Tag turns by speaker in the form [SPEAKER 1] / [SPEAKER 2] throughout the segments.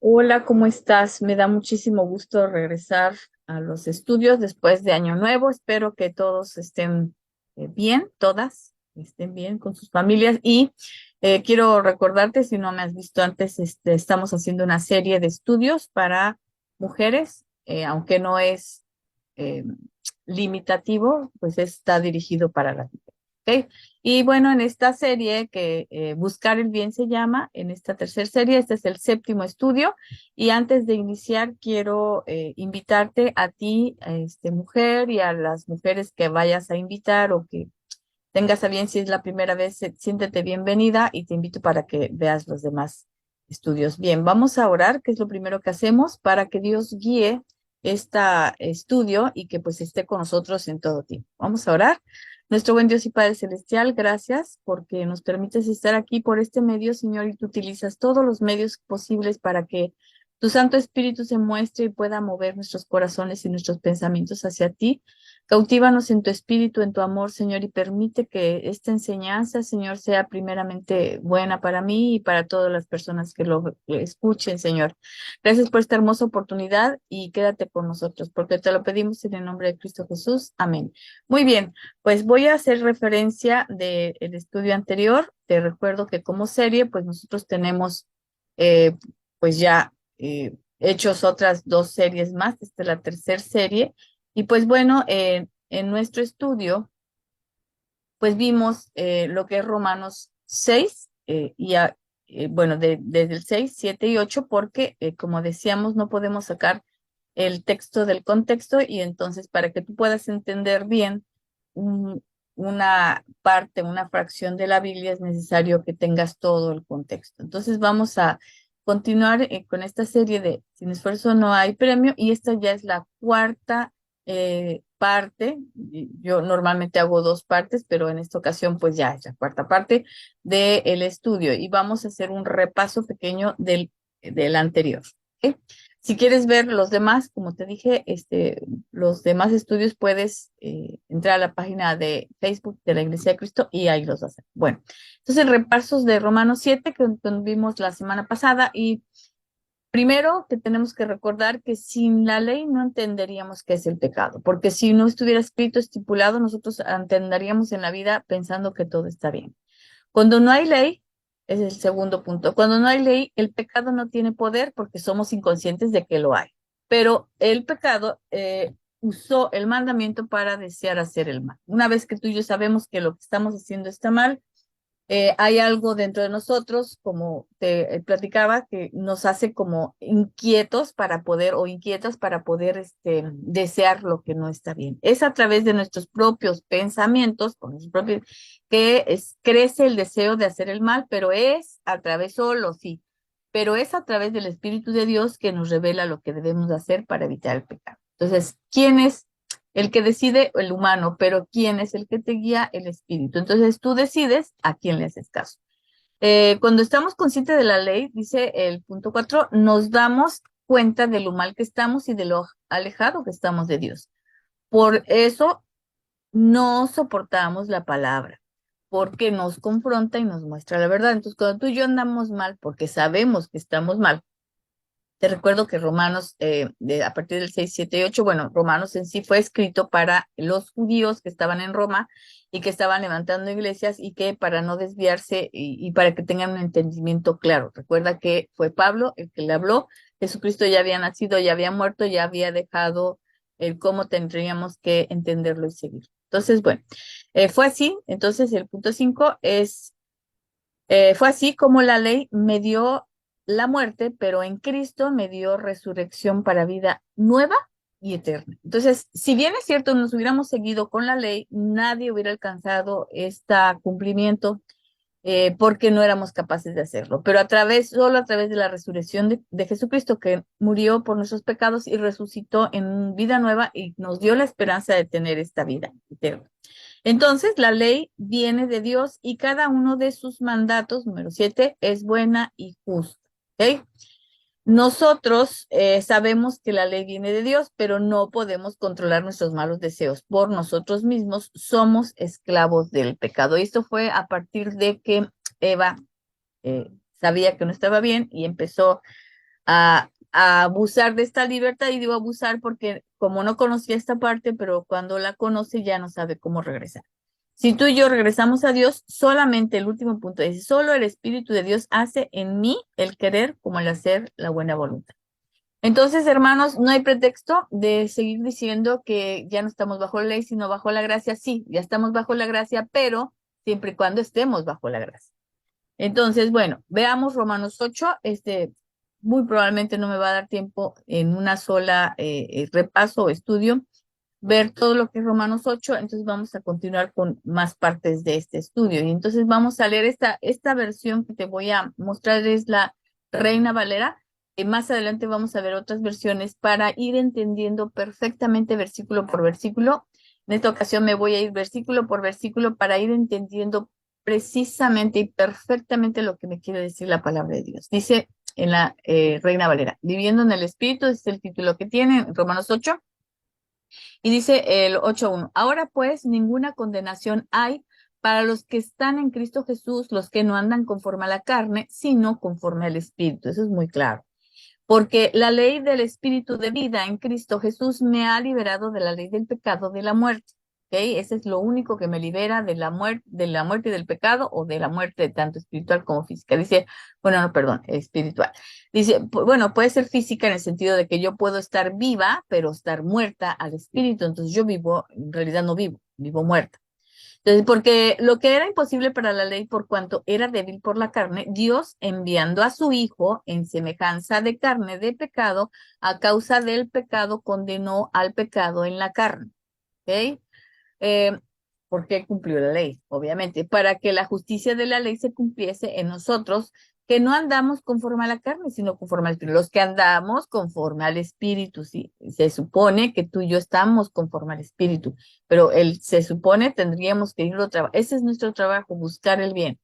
[SPEAKER 1] Hola, ¿cómo estás? Me da muchísimo gusto regresar a los estudios después de Año Nuevo. Espero que todos estén bien, todas estén bien con sus familias. Y quiero recordarte, si no me has visto antes, estamos haciendo una serie de estudios para mujeres, aunque no es eh, limitativo, pues está dirigido para la vida. ¿Ok? Y bueno, en esta serie que Buscar el Bien se llama, en esta tercera serie, este es el séptimo estudio. Y antes de iniciar, quiero invitarte a ti, mujer, y a las mujeres que vayas a invitar o que tengas a bien, si es la primera vez, siéntete bienvenida y te invito para que veas los demás estudios. Bien, vamos a orar, que es lo primero que hacemos para que Dios guíe este estudio y que pues esté con nosotros en todo tiempo. Vamos a orar. Nuestro buen Dios y Padre Celestial, gracias porque nos permites estar aquí por este medio, Señor, y tú utilizas todos los medios posibles para que tu Santo Espíritu se muestre y pueda mover nuestros corazones y nuestros pensamientos hacia ti. Cautívanos en tu espíritu, en tu amor, Señor, y permite que esta enseñanza, Señor, sea primeramente buena para mí y para todas las personas que lo escuchen, Señor. Gracias por esta hermosa oportunidad y quédate con nosotros, porque te lo pedimos en el nombre de Cristo Jesús. Amén. Muy bien, pues voy a hacer referencia del estudio anterior. Te recuerdo que como serie, pues nosotros tenemos, pues ya hechos otras dos series más. Esta es la tercera serie. Y pues bueno, en nuestro estudio, pues vimos lo que es Romanos 6, bueno, desde el 6, 7 y 8 porque como decíamos, no podemos sacar el texto del contexto y entonces para que tú puedas entender bien un- una parte, una fracción de la Biblia, es necesario que tengas todo el contexto. Entonces vamos a continuar con esta serie de Sin esfuerzo no hay premio y esta ya es la cuarta parte. Yo normalmente hago dos partes, pero en esta ocasión pues ya es la cuarta parte del estudio y vamos a hacer un repaso pequeño del anterior. ¿Ok? Si quieres ver los demás, como te dije, los demás estudios puedes entrar a la página de Facebook de la Iglesia de Cristo y ahí los vas a ver. Bueno, entonces repasos de Romanos 7 que vimos la semana pasada y primero que tenemos que recordar que sin la ley no entenderíamos qué es el pecado, porque si no estuviera escrito, estipulado, nosotros andaríamos en la vida pensando que todo está bien. Cuando no hay ley, es el segundo punto, cuando no hay ley, el pecado no tiene poder porque somos inconscientes de que lo hay. Pero el pecado usó el mandamiento para desear hacer el mal. Una vez que tú y yo sabemos que lo que estamos haciendo está mal, hay algo dentro de nosotros, como te platicaba, que nos hace como inquietos para poder o inquietas para poder desear lo que no está bien. Es a través de nuestros propios pensamientos, con nuestros propios, crece el deseo de hacer el mal, pero es a través solo, sí, pero es a través del Espíritu de Dios que nos revela lo que debemos hacer para evitar el pecado. Entonces, ¿quién es el que decide? El humano, pero ¿quién es el que te guía? El espíritu. Entonces tú decides a quién le haces caso. Cuando estamos conscientes de la ley, dice el punto 4, nos damos cuenta de lo mal que estamos y de lo alejado que estamos de Dios. Por eso no soportamos la palabra, porque nos confronta y nos muestra la verdad. Entonces, cuando tú y yo andamos mal, porque sabemos que estamos mal, te recuerdo que Romanos, a partir del 6, 7 y 8, bueno, Romanos en sí fue escrito para los judíos que estaban en Roma y que estaban levantando iglesias y que para no desviarse y para que tengan un entendimiento claro. Recuerda que fue Pablo el que le habló, Jesucristo ya había nacido, ya había muerto, ya había dejado el cómo tendríamos que entenderlo y seguir. Entonces, bueno, fue así. Entonces, el punto 5 es fue así como la ley me dio la muerte, pero en Cristo me dio resurrección para vida nueva y eterna. Entonces, si bien es cierto, nos hubiéramos seguido con la ley, nadie hubiera alcanzado este cumplimiento porque no éramos capaces de hacerlo. Pero solo a través de la resurrección de Jesucristo, que murió por nuestros pecados y resucitó en vida nueva y nos dio la esperanza de tener esta vida eterna. Entonces, la ley viene de Dios y cada uno de sus mandatos, número 7, es buena y justa. ¿Ok? Nosotros sabemos que la ley viene de Dios, pero no podemos controlar nuestros malos deseos por nosotros mismos. Somos esclavos del pecado. Y esto fue a partir de que Eva sabía que no estaba bien y empezó a abusar de esta libertad, y digo abusar porque como no conocía esta parte, pero cuando la conoce ya no sabe cómo regresar. Si tú y yo regresamos a Dios, solamente el último punto dice, solo el Espíritu de Dios hace en mí el querer como el hacer la buena voluntad. Entonces, hermanos, no hay pretexto de seguir diciendo que ya no estamos bajo la ley, sino bajo la gracia. Sí, ya estamos bajo la gracia, pero siempre y cuando estemos bajo la gracia. Entonces, bueno, veamos Romanos 8. Muy probablemente no me va a dar tiempo en una sola repaso o estudio ver todo lo que es Romanos 8, entonces vamos a continuar con más partes de este estudio. Y entonces vamos a leer esta versión que te voy a mostrar, es la Reina Valera. Más adelante vamos a ver otras versiones para ir entendiendo perfectamente versículo por versículo. En esta ocasión me voy a ir versículo por versículo para ir entendiendo precisamente y perfectamente lo que me quiere decir la palabra de Dios. Dice en la Reina Valera, viviendo en el Espíritu, es el título que tiene, Romanos 8. Y dice el 8.1, ahora pues ninguna condenación hay para los que están en Cristo Jesús, los que no andan conforme a la carne, sino conforme al Espíritu. Eso es muy claro. Porque la ley del Espíritu de vida en Cristo Jesús me ha liberado de la ley del pecado, de la muerte. ¿Ok? Ese es lo único que me libera de la muerte y del pecado, o de la muerte tanto espiritual como física. Dice, bueno, no, perdón, espiritual. Dice, bueno, puede ser física en el sentido de que yo puedo estar viva, pero estar muerta al espíritu. Entonces yo vivo, en realidad no vivo, vivo muerta. Entonces, porque lo que era imposible para la ley por cuanto era débil por la carne, Dios enviando a su Hijo en semejanza de carne de pecado, a causa del pecado condenó al pecado en la carne. ¿Ok? Eh, porque cumplió la ley, obviamente, para que la justicia de la ley se cumpliese en nosotros, que no andamos conforme a la carne, sino conforme al Espíritu. Los que andamos conforme al Espíritu, sí, se supone que tú y yo estamos conforme al Espíritu, pero se supone tendríamos que irlo a trabajar. Ese es nuestro trabajo, buscar el bien.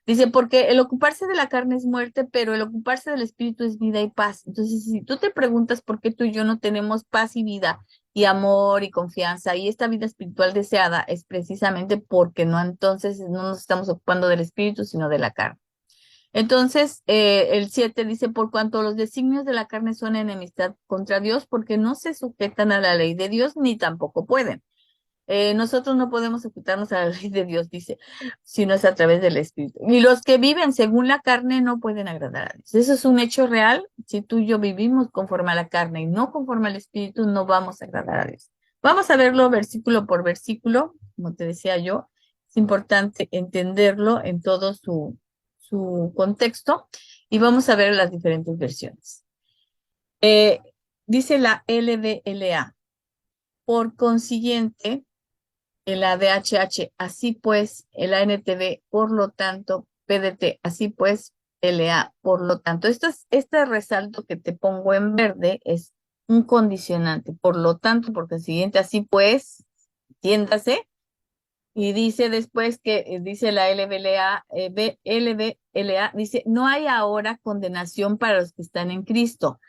[SPEAKER 1] Dice, porque el ocuparse de la carne es muerte, pero el ocuparse del espíritu es vida y paz. Entonces, si tú te preguntas por qué tú y yo no tenemos paz y vida y amor y confianza y esta vida espiritual deseada, es precisamente porque no, entonces no nos estamos ocupando del espíritu, sino de la carne. Entonces, el 7 dice, por cuanto los designios de la carne son enemistad contra Dios, porque no se sujetan a la ley de Dios, ni tampoco pueden. Nosotros no podemos ocultarnos a la ley de Dios, dice, sino es a través del Espíritu. Y los que viven según la carne no pueden agradar a Dios. Eso es un hecho real. Si tú y yo vivimos conforme a la carne y no conforme al Espíritu, no vamos a agradar a Dios. Vamos a verlo versículo por versículo, como te decía yo. Es importante entenderlo en todo su contexto y vamos a ver las diferentes versiones. Eh, Dice la LDLA. Por consiguiente, el ADHH, así pues, el ANTV, por lo tanto, PDT, así pues, LA, por lo tanto. Este resalto que te pongo en verde es un condicionante, por lo tanto, porque el siguiente, así pues, entiéndase, y dice después que, dice la LBLA, LBLA, dice, no hay ahora condenación para los que están en Cristo.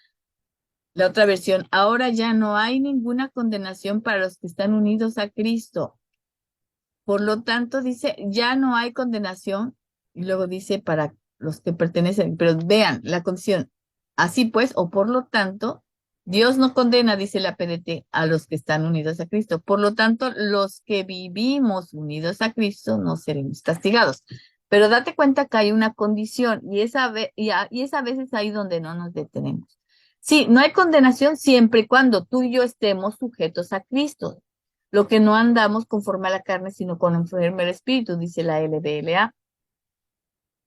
[SPEAKER 1] La otra versión, ahora ya no hay ninguna condenación para los que están unidos a Cristo. Por lo tanto, dice, ya no hay condenación. Y luego dice para los que pertenecen, pero vean la condición. Así pues, o por lo tanto, Dios no condena, dice la PDT, a los que están unidos a Cristo. Por lo tanto, los que vivimos unidos a Cristo no seremos castigados. Pero date cuenta que hay una condición y es a veces ahí donde no nos detenemos. Sí, no hay condenación siempre y cuando tú y yo estemos sujetos a Cristo. Lo que no andamos conforme a la carne, sino conforme al espíritu, dice la LBLA.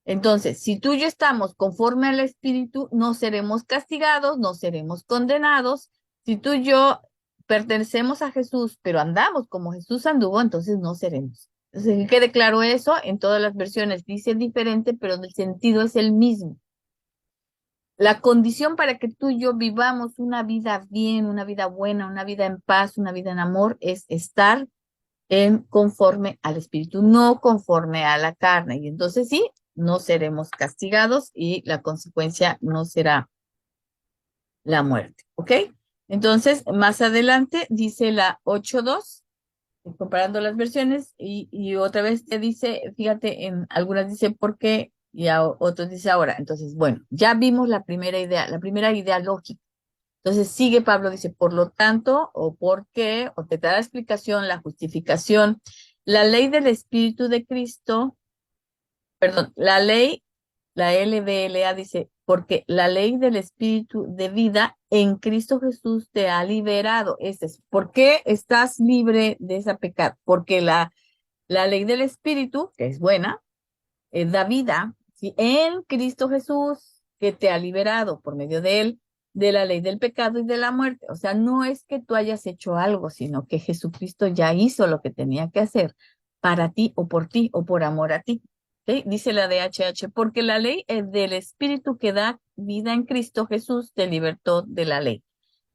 [SPEAKER 1] Entonces, si tú y yo estamos conforme al espíritu, no seremos castigados, no seremos condenados. Si tú y yo pertenecemos a Jesús, pero andamos como Jesús anduvo, entonces no seremos. Entonces, que quede claro eso, en todas las versiones dice diferente, pero el sentido es el mismo. La condición para que tú y yo vivamos una vida bien, una vida buena, una vida en paz, una vida en amor, es estar en conforme al espíritu, no conforme a la carne. Y entonces sí, no seremos castigados y la consecuencia no será la muerte. ¿Ok? Entonces, más adelante dice la 8.2, comparando las versiones, y otra vez te dice, fíjate, en algunas dice, porque Y otros dice ahora. Entonces, bueno, ya vimos la primera idea lógica. Entonces sigue Pablo, dice, por lo tanto, o por qué, o te da la explicación, la justificación, la ley del Espíritu de Cristo, perdón, la ley, la LBLA dice, porque la ley del Espíritu de vida en Cristo Jesús te ha liberado. ¿Por qué estás libre de ese pecado? Porque la ley del Espíritu, que es buena, da vida, ¿sí? En Cristo Jesús, que te ha liberado por medio de él, de la ley del pecado y de la muerte. O sea, no es que tú hayas hecho algo, sino que Jesucristo ya hizo lo que tenía que hacer para ti o por amor a ti. ¿Sí? Dice la DHH, porque la ley del Espíritu que da vida en Cristo Jesús te libertó de la ley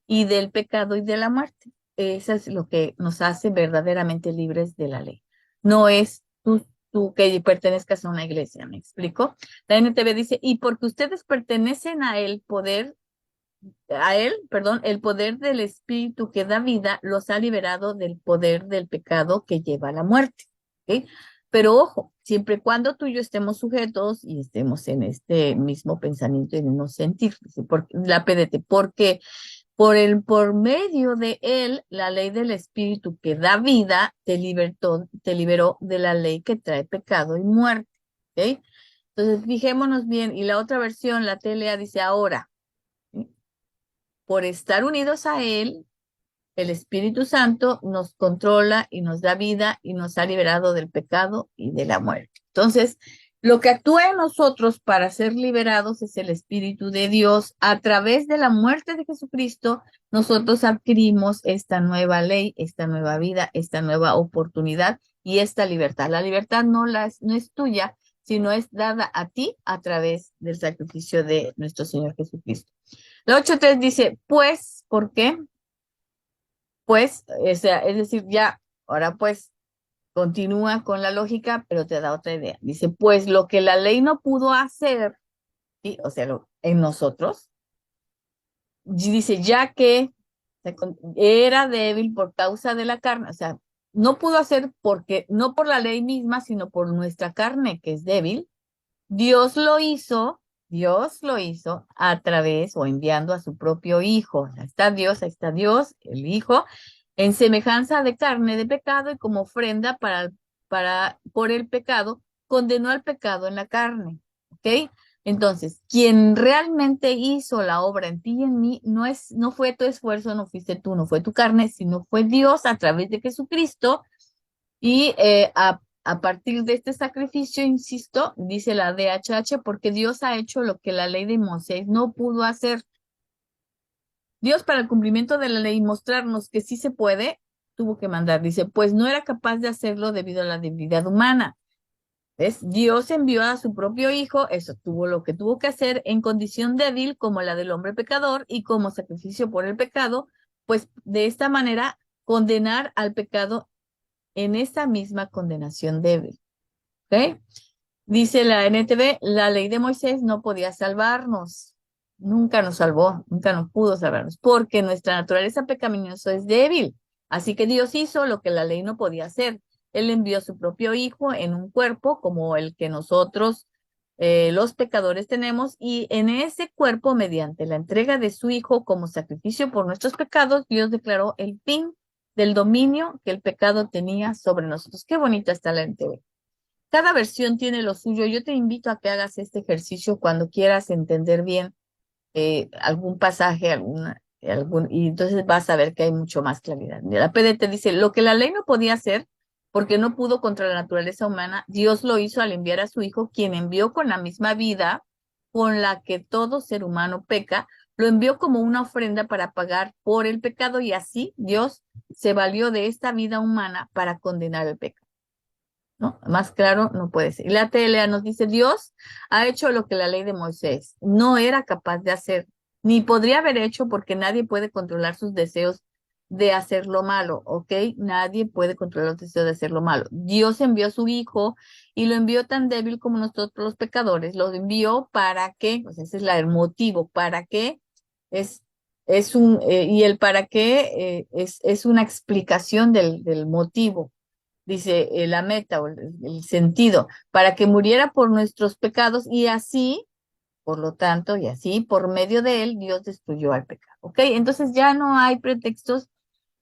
[SPEAKER 1] y del pecado y de la muerte. Eso es lo que nos hace verdaderamente libres de la ley. No es tú que pertenezcas a una iglesia, ¿me explico? La NTV dice, y porque ustedes pertenecen perdón, el poder del Espíritu que da vida los ha liberado del poder del pecado que lleva a la muerte. ¿Ok? Pero ojo, siempre y cuando tú y yo estemos sujetos y estemos en este mismo pensamiento y en no sentir, la PDT, porque por medio de él, la ley del Espíritu que da vida, te liberó de la ley que trae pecado y muerte. ¿Ok? Entonces, fijémonos bien, y la otra versión, la TLA, dice ahora, ¿sí? Por estar unidos a él, el Espíritu Santo nos controla y nos da vida y nos ha liberado del pecado y de la muerte. Entonces, lo que actúa en nosotros para ser liberados es el Espíritu de Dios. A través de la muerte de Jesucristo, nosotros adquirimos esta nueva ley, esta nueva vida, esta nueva oportunidad y esta libertad. La libertad no es tuya, sino es dada a ti a través del sacrificio de nuestro Señor Jesucristo. La 8.3 dice, pues, ¿por qué? Pues, o sea, es decir, ya, ahora pues continúa con la lógica, pero te da otra idea. Dice, pues lo que la ley no pudo hacer, ¿sí? O sea, en nosotros, y dice, ya que era débil por causa de la carne, o sea, no pudo hacer porque, no por la ley misma, sino por nuestra carne que es débil, Dios lo hizo, Dios lo hizo a través o enviando a su propio Hijo. Ahí está Dios, el Hijo, en semejanza de carne de pecado y como ofrenda por el pecado, condenó al pecado en la carne. ¿Ok? Entonces, quien realmente hizo la obra en ti y en mí no fue tu esfuerzo, no fuiste tú, no fue tu carne, sino fue Dios a través de Jesucristo y a partir de este sacrificio, insisto, dice la DHH, porque Dios ha hecho lo que la ley de Moisés no pudo hacer. Dios, para el cumplimiento de la ley y mostrarnos que sí se puede, tuvo que mandar. Dice, pues no era capaz de hacerlo debido a la debilidad humana. ¿Ves? Dios envió a su propio hijo, eso tuvo lo que tuvo que hacer en condición débil como la del hombre pecador y como sacrificio por el pecado, pues de esta manera condenar al pecado en esa misma condenación débil. ¿Ok? Dice la NTV, la ley de Moisés no podía salvarnos. Nunca nos salvó, nunca nos pudo salvarnos, porque nuestra naturaleza pecaminosa es débil. Así que Dios hizo lo que la ley no podía hacer. Él envió a su propio Hijo en un cuerpo como el que nosotros, los pecadores, tenemos, y en ese cuerpo, mediante la entrega de su Hijo como sacrificio por nuestros pecados, Dios declaró el fin del dominio que el pecado tenía sobre nosotros. Qué bonita está la NTV. Cada versión tiene lo suyo. Yo te invito a que hagas este ejercicio cuando quieras entender bien algún pasaje, y entonces vas a ver que hay mucho más claridad. La PDT dice, lo que la ley no podía hacer, porque no pudo contra la naturaleza humana, Dios lo hizo al enviar a su Hijo, quien envió con la misma vida con la que todo ser humano peca, lo envió como una ofrenda para pagar por el pecado y así Dios se valió de esta vida humana para condenar el pecado. ¿No? Más claro no puede ser. Y la TLA nos dice, Dios ha hecho lo que la ley de Moisés no era capaz de hacer, ni podría haber hecho porque nadie puede controlar sus deseos de hacer lo malo, ¿ok? Nadie puede controlar los deseos de hacer lo malo. Dios envió a su Hijo y lo envió tan débil como nosotros los pecadores. Lo envió para qué, pues ese es el motivo, para qué es, y el para qué es una explicación del motivo. dice la meta o el sentido, para que muriera por nuestros pecados y así, por lo tanto, y así, por medio de él, Dios destruyó al pecado. ¿Ok? Entonces ya no hay pretextos,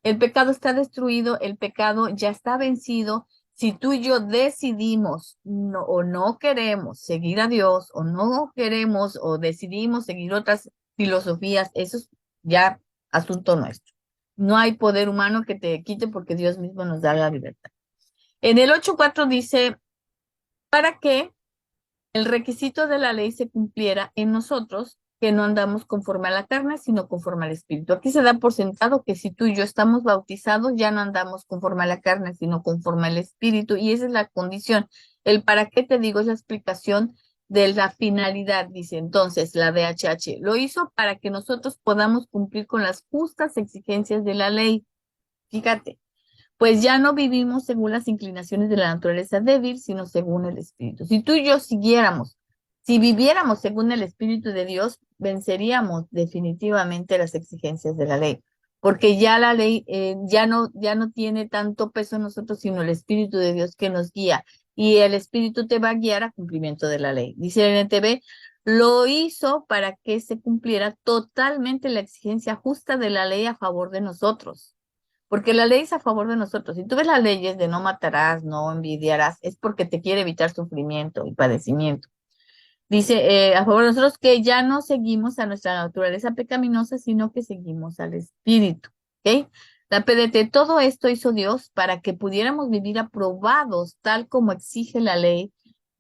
[SPEAKER 1] el pecado está destruido, el pecado ya está vencido. Si tú y yo decidimos o no queremos seguir a Dios, o no queremos o decidimos seguir otras filosofías, eso es ya asunto nuestro. No hay poder humano que te quite porque Dios mismo nos da la libertad. En el 8.4 dice, para que el requisito de la ley se cumpliera en nosotros, que no andamos conforme a la carne, sino conforme al Espíritu. Aquí se da por sentado que si tú y yo estamos bautizados, ya no andamos conforme a la carne, sino conforme al Espíritu, y esa es la condición. El para qué te digo es la explicación de la finalidad, dice entonces la DHH. Lo hizo para que nosotros podamos cumplir con las justas exigencias de la ley. Fíjate, pues ya no vivimos según las inclinaciones de la naturaleza débil, sino según el Espíritu. Si tú y yo siguiéramos, si viviéramos según el Espíritu de Dios, venceríamos definitivamente las exigencias de la ley, porque ya la ley ya no tiene tanto peso en nosotros, sino el Espíritu de Dios que nos guía, y el Espíritu te va a guiar a cumplimiento de la ley. Dice el NTV, lo hizo para que se cumpliera totalmente la exigencia justa de la ley a favor de nosotros. Porque la ley es a favor de nosotros. Si tú ves las leyes de no matarás, no envidiarás, es porque te quiere evitar sufrimiento y padecimiento. Dice, a favor de nosotros que ya no seguimos a nuestra naturaleza pecaminosa, sino que seguimos al Espíritu. ¿Ok? La PDT, todo esto hizo Dios para que pudiéramos vivir aprobados tal como exige la ley.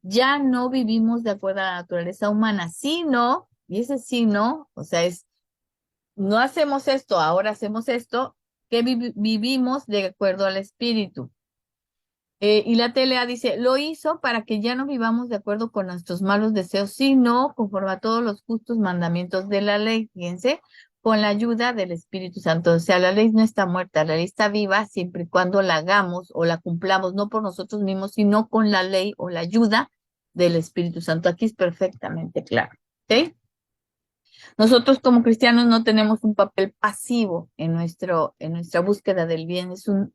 [SPEAKER 1] Ya no vivimos de acuerdo a la naturaleza humana, sino, y ese sí no, o sea, es no hacemos esto, ahora hacemos esto, que vivimos de acuerdo al Espíritu. Y la TLA dice, lo hizo para que ya no vivamos de acuerdo con nuestros malos deseos, sino conforme a todos los justos mandamientos de la ley, fíjense, con la ayuda del Espíritu Santo. O sea, la ley no está muerta, la ley está viva siempre y cuando la hagamos o la cumplamos, no por nosotros mismos, sino con la ley o la ayuda del Espíritu Santo. Aquí es perfectamente claro. ¿Ok? Nosotros como cristianos no tenemos un papel pasivo en nuestra búsqueda del bien, es un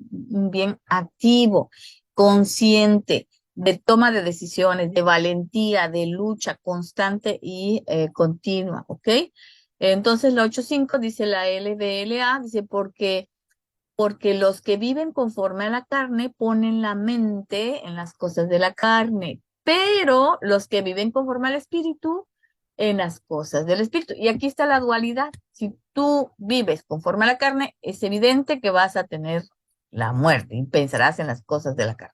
[SPEAKER 1] bien activo, consciente, de toma de decisiones, de valentía, de lucha constante y continua, ¿ok? Entonces la 8.5 dice la LDLA, dice porque los que viven conforme a la carne ponen la mente en las cosas de la carne, pero los que viven conforme al espíritu en las cosas del espíritu. Y aquí está la dualidad. Si tú vives conforme a la carne, es evidente que vas a tener la muerte y pensarás en las cosas de la carne.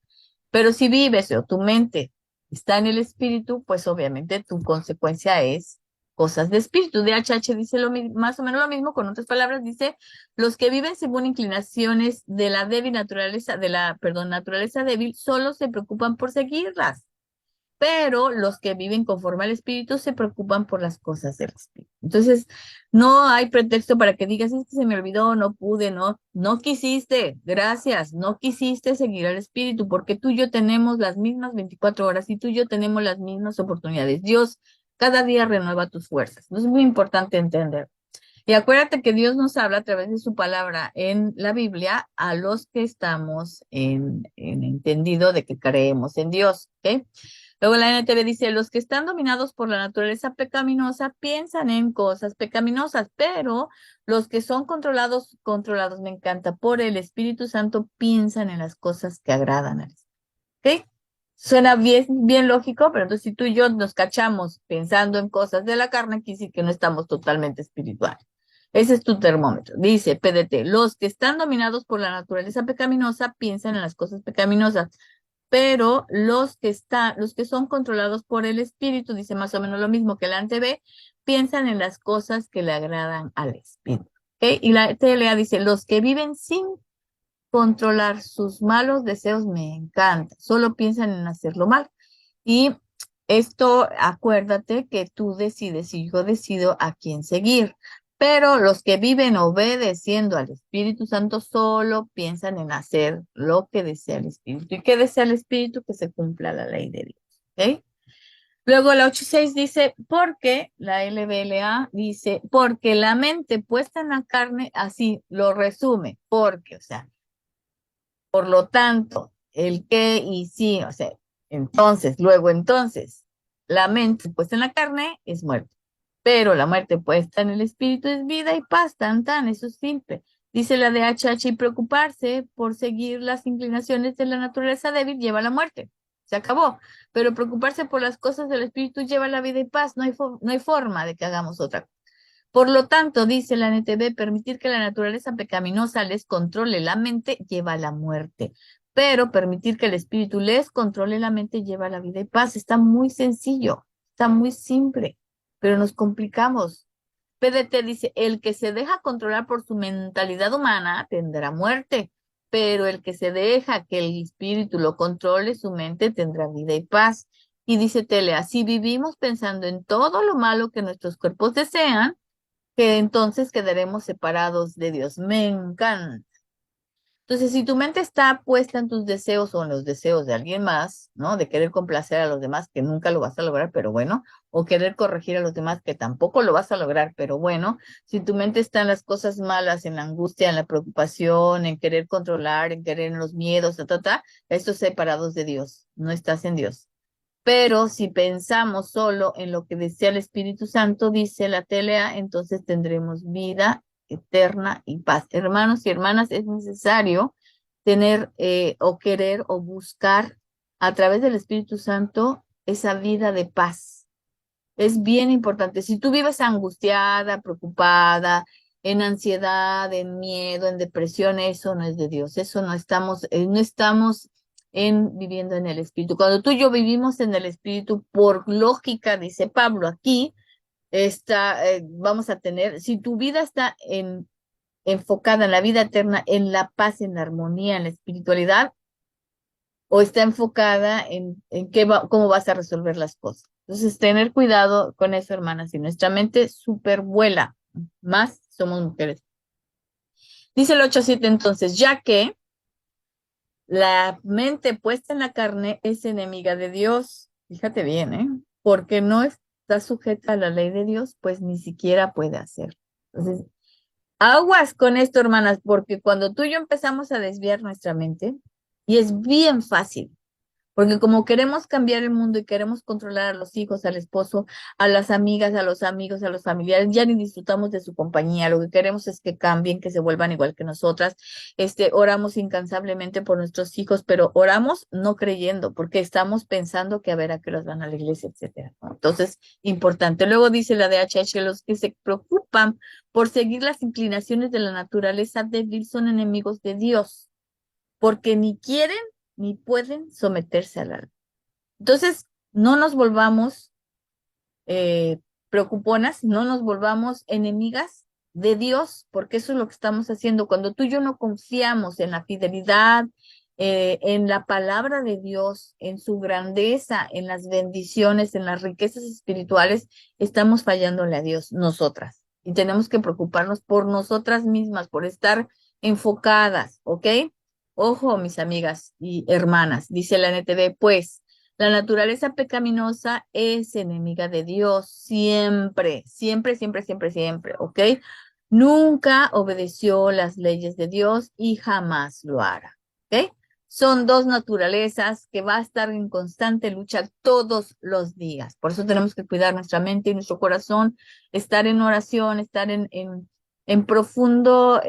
[SPEAKER 1] Pero si vives o tu mente está en el espíritu, pues obviamente tu consecuencia es cosas de espíritu. DHH dice más o menos lo mismo, con otras palabras, dice los que viven según inclinaciones de la débil naturaleza, naturaleza débil, solo se preocupan por seguirlas. Pero los que viven conforme al Espíritu se preocupan por las cosas del Espíritu. Entonces, no hay pretexto para que digas, es que se me olvidó, no pude, no quisiste, gracias, no quisiste seguir al Espíritu, porque tú y yo tenemos las mismas 24 horas y tú y yo tenemos las mismas oportunidades. Dios cada día renueva tus fuerzas. Es muy importante entender. Y acuérdate que Dios nos habla a través de su palabra en la Biblia a los que estamos en entendido de que creemos en Dios. ¿Ok? Luego la NTV dice, los que están dominados por la naturaleza pecaminosa piensan en cosas pecaminosas, pero los que son controlados, me encanta, por el Espíritu Santo piensan en las cosas que agradan al Espíritu. ¿Ok? Suena bien, bien lógico, pero entonces si tú y yo nos cachamos pensando en cosas de la carne, quiere decir que no estamos totalmente espirituales. Ese es tu termómetro. Dice PDT, los que están dominados por la naturaleza pecaminosa piensan en las cosas pecaminosas, pero los que son controlados por el espíritu, dice más o menos lo mismo que la ANTV, piensan en las cosas que le agradan al espíritu. ¿Ok? Y la TLA dice, los que viven sin controlar sus malos deseos me encanta, solo piensan en hacerlo mal. Y esto, acuérdate que tú decides y yo decido a quién seguir. Pero los que viven obedeciendo al Espíritu Santo solo piensan en hacer lo que desea el Espíritu. ¿Y qué desea el Espíritu? Que se cumpla la ley de Dios. ¿Ok? Luego la 8.6 dice, porque, la LBLA dice, porque la mente puesta en la carne, así lo resume, porque, o sea, por lo tanto, el qué y sí, o sea, entonces, luego entonces, la mente puesta en la carne es muerte, pero la muerte puesta en el espíritu es vida y paz, tan tan, eso es simple. Dice la de H. y preocuparse por seguir las inclinaciones de la naturaleza débil lleva a la muerte. Se acabó. Pero preocuparse por las cosas del espíritu lleva a la vida y paz. No hay forma de que hagamos otra. Por lo tanto, dice la NTV, permitir que la naturaleza pecaminosa les controle la mente lleva a la muerte. Pero permitir que el espíritu les controle la mente lleva a la vida y paz. Está muy sencillo, está muy simple, pero nos complicamos. PDT dice, el que se deja controlar por su mentalidad humana tendrá muerte, pero el que se deja que el espíritu lo controle su mente tendrá vida y paz. Y dice Telea, si vivimos pensando en todo lo malo que nuestros cuerpos desean, que entonces quedaremos separados de Dios. Me encanta. Entonces, si tu mente está puesta en tus deseos o en los deseos de alguien más, ¿no? De querer complacer a los demás, que nunca lo vas a lograr, pero bueno, o querer corregir a los demás, que tampoco lo vas a lograr, pero bueno, si tu mente está en las cosas malas, en la angustia, en la preocupación, en querer controlar, en querer en los miedos, estos separados de Dios, no estás en Dios. Pero si pensamos solo en lo que desea el Espíritu Santo, dice la TLA, entonces tendremos vida eterna y paz. Hermanos y hermanas, es necesario tener o querer o buscar a través del Espíritu Santo esa vida de paz. Es bien importante. Si tú vives angustiada, preocupada, en ansiedad, en miedo, en depresión, eso no es de Dios. Eso no estamos viviendo en el Espíritu. Cuando tú y yo vivimos en el Espíritu, por lógica, dice Pablo aquí, vamos a tener, si tu vida está enfocada en la vida eterna, en la paz, en la armonía, en la espiritualidad, o está enfocada en cómo vas a resolver las cosas. Entonces, tener cuidado con eso, hermanas. Si nuestra mente supervuela, más somos mujeres. Dice el 8:7 entonces, ya que la mente puesta en la carne es enemiga de Dios. Fíjate bien, ¿eh? Porque no está sujeta a la ley de Dios, pues ni siquiera puede hacer. Entonces, aguas con esto, hermanas, porque cuando tú y yo empezamos a desviar nuestra mente, y es bien fácil, porque como queremos cambiar el mundo y queremos controlar a los hijos, al esposo, a las amigas, a los amigos, a los familiares, ya ni disfrutamos de su compañía. Lo que queremos es que cambien, que se vuelvan igual que nosotras. Oramos incansablemente por nuestros hijos, pero oramos no creyendo, porque estamos pensando que a ver a qué horas van a la iglesia, etcétera, ¿no? Entonces, importante. Luego dice la DHH, los que se preocupan por seguir las inclinaciones de la naturaleza débil son enemigos de Dios, porque ni quieren ni pueden someterse a la ley. Entonces, no nos volvamos preocuponas, no nos volvamos enemigas de Dios, porque eso es lo que estamos haciendo. Cuando tú y yo no confiamos en la fidelidad, en la palabra de Dios, en su grandeza, en las bendiciones, en las riquezas espirituales, estamos fallándole a Dios, nosotras. Y tenemos que preocuparnos por nosotras mismas, por estar enfocadas, ¿ok? Ojo, mis amigas y hermanas, dice la NTV, pues la naturaleza pecaminosa es enemiga de Dios siempre, siempre, siempre, siempre, siempre, ¿ok? Nunca obedeció las leyes de Dios y jamás lo hará, ¿ok? Son dos naturalezas que va a estar en constante lucha todos los días. Por eso tenemos que cuidar nuestra mente y nuestro corazón, estar en oración, estar en profundo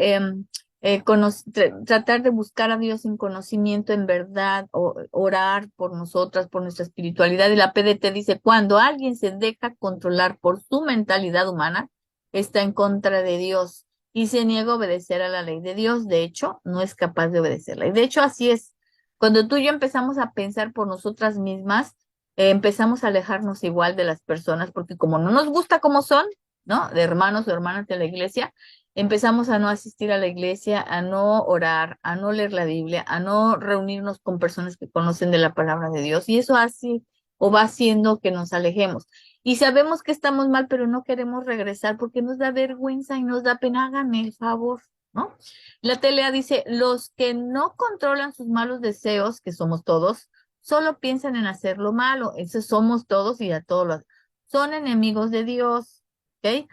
[SPEAKER 1] tratar de buscar a Dios en conocimiento, en verdad, orar por nosotras, por nuestra espiritualidad. Y la PDT dice, cuando alguien se deja controlar por su mentalidad humana, está en contra de Dios y se niega a obedecer a la ley de Dios. De hecho, no es capaz de obedecerla. Y de hecho, así es. Cuando tú y yo empezamos a pensar por nosotras mismas, empezamos a alejarnos igual de las personas, porque como no nos gusta como son, ¿no? De hermanos o hermanas de la iglesia, empezamos a no asistir a la iglesia, a no orar, a no leer la Biblia, a no reunirnos con personas que conocen de la palabra de Dios. Y eso hace o va haciendo que nos alejemos. Y sabemos que estamos mal, pero no queremos regresar porque nos da vergüenza y nos da pena. Háganme el favor, ¿no? La telea dice, los que no controlan sus malos deseos, que somos todos, solo piensan en hacer lo malo. Esos somos todos y a todos los... Son enemigos de Dios, ¿ok?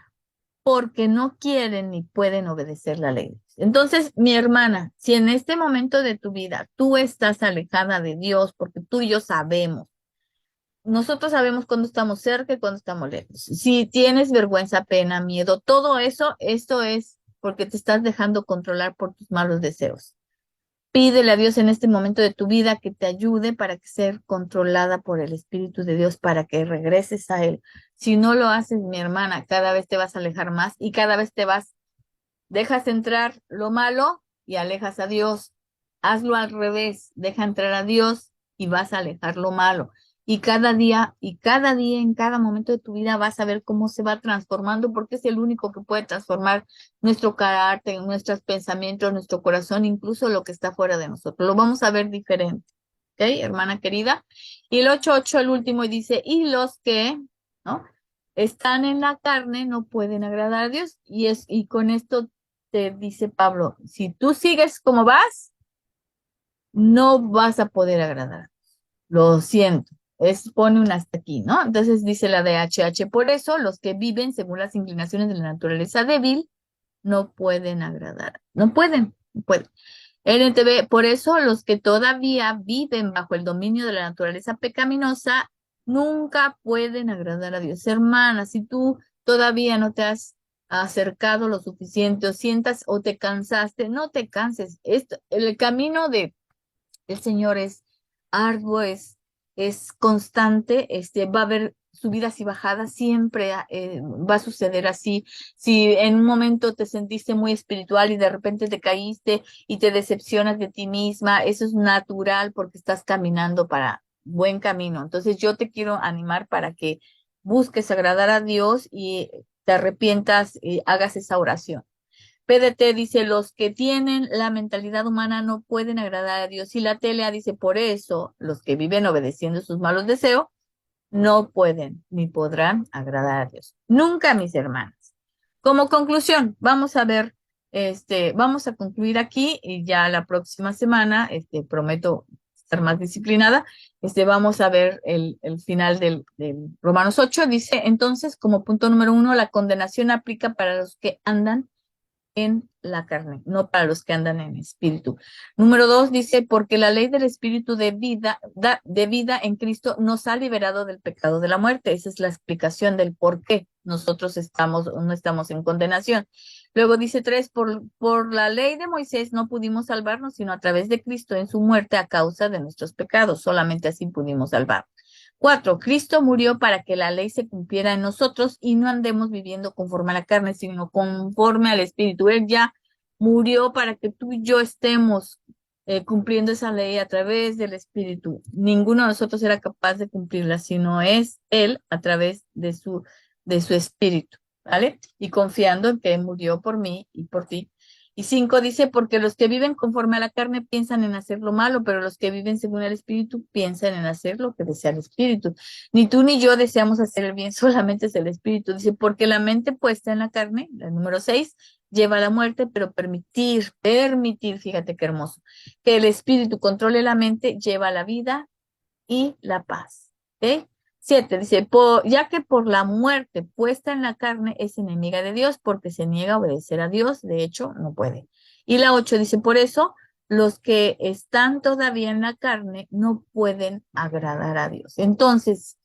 [SPEAKER 1] porque no quieren ni pueden obedecer la ley. Entonces, mi hermana, si en este momento de tu vida tú estás alejada de Dios, porque tú y yo sabemos, nosotros sabemos cuando estamos cerca y cuando estamos lejos. Si tienes vergüenza, pena, miedo, todo eso, esto es porque te estás dejando controlar por tus malos deseos. Pídele a Dios en este momento de tu vida que te ayude para que ser controlada por el Espíritu de Dios, para que regreses a Él. Si no lo haces, mi hermana, cada vez te vas a alejar más y cada vez dejas entrar lo malo y alejas a Dios. Hazlo al revés, deja entrar a Dios y vas a alejar lo malo. Y cada día, en cada momento de tu vida vas a ver cómo se va transformando, porque es el único que puede transformar nuestro carácter, nuestros pensamientos, nuestro corazón, incluso lo que está fuera de nosotros. Lo vamos a ver diferente. ¿Ok, hermana querida? Y el 8:8, el último, y dice, y los que, ¿no? Están en la carne, no pueden agradar a Dios. Y con esto te dice Pablo, si tú sigues como vas, no vas a poder agradar. Lo siento. Pone un hasta aquí, ¿no? Entonces dice la de HH, por eso los que viven según las inclinaciones de la naturaleza débil no pueden agradar. No pueden. NTV, por eso los que todavía viven bajo el dominio de la naturaleza pecaminosa nunca pueden agradar a Dios. Hermana, si tú todavía no te has acercado lo suficiente o sientas o te cansaste, no te canses. El camino de el Señor es arduo, es constante, va a haber subidas y bajadas, siempre va a suceder así. Si en un momento te sentiste muy espiritual y de repente te caíste y te decepcionas de ti misma, eso es natural porque estás caminando para buen camino. Entonces yo te quiero animar para que busques agradar a Dios y te arrepientas y hagas esa oración. PDT dice, los que tienen la mentalidad humana no pueden agradar a Dios. Y la TLA dice, por eso los que viven obedeciendo sus malos deseos no pueden ni podrán agradar a Dios. Nunca, mis hermanas. Como conclusión, vamos a ver, vamos a concluir aquí y ya la próxima semana, prometo estar más disciplinada, vamos a ver el final del Romanos 8. Dice, entonces, como punto número 1, la condenación aplica para los que andan en la carne, no para los que andan en espíritu. Número 2 dice, porque la ley del espíritu de vida en Cristo nos ha liberado del pecado de la muerte. Esa es la explicación del por qué nosotros no estamos en condenación. Luego dice 3, por la ley de Moisés no pudimos salvarnos, sino a través de Cristo en su muerte a causa de nuestros pecados. Solamente así pudimos salvar. 4, Cristo murió para que la ley se cumpliera en nosotros y no andemos viviendo conforme a la carne, sino conforme al Espíritu. Él ya murió para que tú y yo estemos cumpliendo esa ley a través del Espíritu. Ninguno de nosotros era capaz de cumplirla, sino es Él a través de su Espíritu, ¿vale? Y confiando en que murió por mí y por ti. Y 5 dice, porque los que viven conforme a la carne piensan en hacer lo malo, pero los que viven según el Espíritu piensan en hacer lo que desea el Espíritu. Ni tú ni yo deseamos hacer el bien, solamente es el Espíritu. Dice, porque la mente puesta en la carne, el número 6, lleva a la muerte, pero permitir, fíjate qué hermoso, que el Espíritu controle la mente, lleva a la vida y la paz. ¿Ok? 7 dice, ya que por la muerte puesta en la carne es enemiga de Dios porque se niega a obedecer a Dios, de hecho no puede. Y la 8 dice, por eso los que están todavía en la carne no pueden agradar a Dios. Entonces,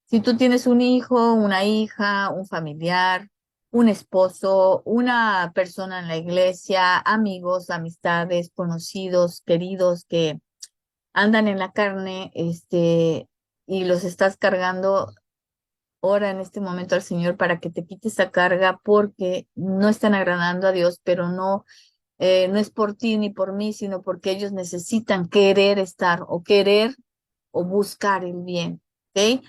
[SPEAKER 1] si tú tienes un hijo, una hija, un familiar, un esposo, una persona en la iglesia, amigos, amistades, conocidos, queridos que andan en la carne, y los estás cargando, ora en este momento al Señor para que te quite esa carga porque no están agradando a Dios, pero no es por ti ni por mí, sino porque ellos necesitan querer estar o querer o buscar el bien, ¿ok?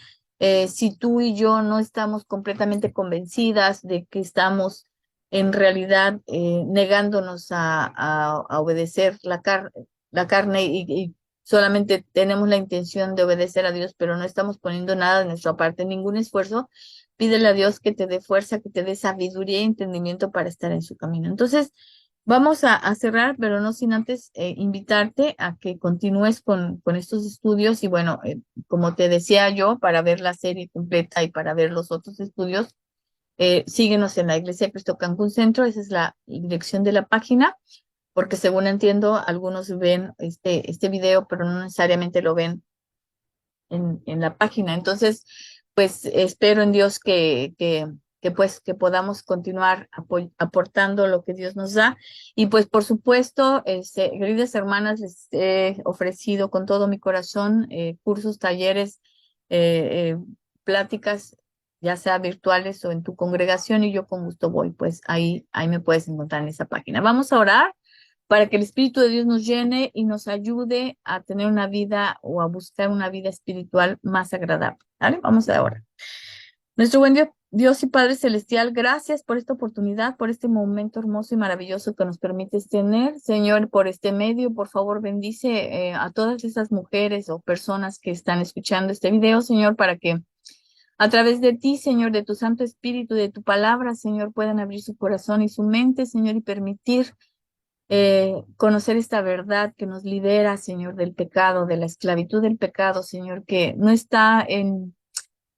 [SPEAKER 1] Si tú y yo no estamos completamente convencidas de que estamos en realidad negándonos a obedecer la carne y solamente tenemos la intención de obedecer a Dios, pero no estamos poniendo nada de nuestra parte, ningún esfuerzo, pídele a Dios que te dé fuerza, que te dé sabiduría y entendimiento para estar en su camino. Entonces, vamos a cerrar, pero no sin antes invitarte a que continúes con estos estudios y bueno, como te decía yo, para ver la serie completa y para ver los otros estudios, Síguenos en la Iglesia de Cristo Cancún Centro, esa es la dirección de la página, porque según entiendo, algunos ven este video, pero no necesariamente lo ven en la página. Entonces, pues espero en Dios que podamos continuar aportando lo que Dios nos da. Y pues por supuesto, queridas hermanas, les he ofrecido con todo mi corazón cursos, talleres, eh, pláticas, ya sea virtuales o en tu congregación, y yo con gusto voy, pues ahí me puedes encontrar en esa página. Vamos a orar para que el Espíritu de Dios nos llene y nos ayude a tener una vida o a buscar una vida espiritual más agradable. ¿Vale? Vamos a orar. Nuestro buen Dios y Padre Celestial, gracias por esta oportunidad, por este momento hermoso y maravilloso que nos permites tener. Señor, por este medio, por favor, bendice a todas esas mujeres o personas que están escuchando este video, Señor, para que a través de ti, Señor, de tu Santo Espíritu, de tu palabra, Señor, puedan abrir su corazón y su mente, Señor, y permitir conocer esta verdad que nos libera, Señor, del pecado, de la esclavitud del pecado, Señor, que no está en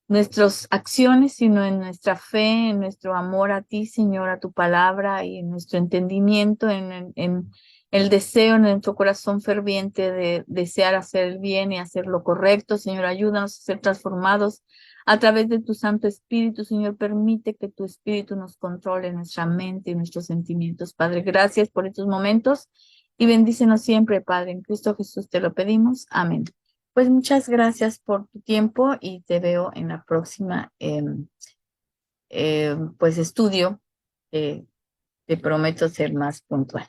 [SPEAKER 1] nuestras acciones, sino en nuestra fe, en nuestro amor a ti, Señor, a tu palabra y en nuestro entendimiento, en el deseo en nuestro corazón ferviente de desear hacer el bien y hacer lo correcto. Señor, ayúdanos a ser transformados a través de tu Santo Espíritu. Señor, permite que tu Espíritu nos controle nuestra mente y nuestros sentimientos. Padre, gracias por estos momentos y bendícenos siempre, Padre. En Cristo Jesús te lo pedimos. Amén. Pues muchas gracias por tu tiempo y te veo en la próxima pues estudio. Te prometo ser más puntual.